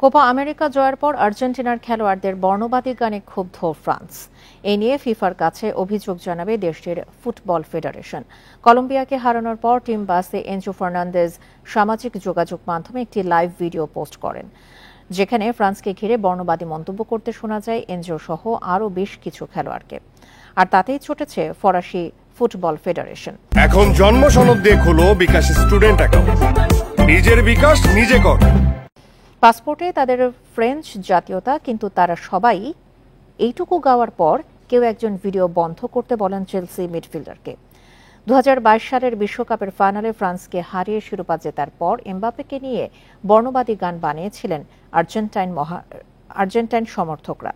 Copa America জয়ের পর আর্জেন্টিনার খেলোয়াড়দের বর্ণবাদী গানে ক্ষুব্ধ ফ্রান্স। এ নিয়ে ফিফার কাছে অভিযোগ জানাবে দেশটির ফুটবল ফেডারেশন। কলম্বিয়াকে হারানোর পর টিম বাসে এনজো ফার্নান্দেজ সামাজিক যোগাযোগ মাধ্যমে একটি লাইভ ভিডিও পোস্ট করেন, যেখানে ফ্রান্সকে ঘিরে বর্ণবাদী মন্তব্য করতে শোনা যায় এনজো সহ আরও বেশ কিছু খেলোয়াড়কে। আর তাতেই চটেছে ফরাসি ফুটবল ফেডারেশন। এখন জন্ম সনদ দিয়ে খোলো বিকাশ স্টুডেন্ট অ্যাকাউন্ট, নিজের বিকাশ নিজে কর। পাসপোর্টে তাদের ফ্রেঞ্চ জাতীয়তা, কিন্তু তারা সবাই এইটুকু গাওয়ার পর কেউ একজন ভিডিও বন্ধ করতে বলেন চেলসি মিডফিল্ডারকে। 2022 সালের বিশ্বকাপের ফাইনালে ফ্রান্সকে হারিয়ে শিরোপা জেতার পর এমবাপ্পেকে নিয়ে বর্ণবাদী গান বানিয়েছিলেন আর্জেন্টাইন সমর্থকরা।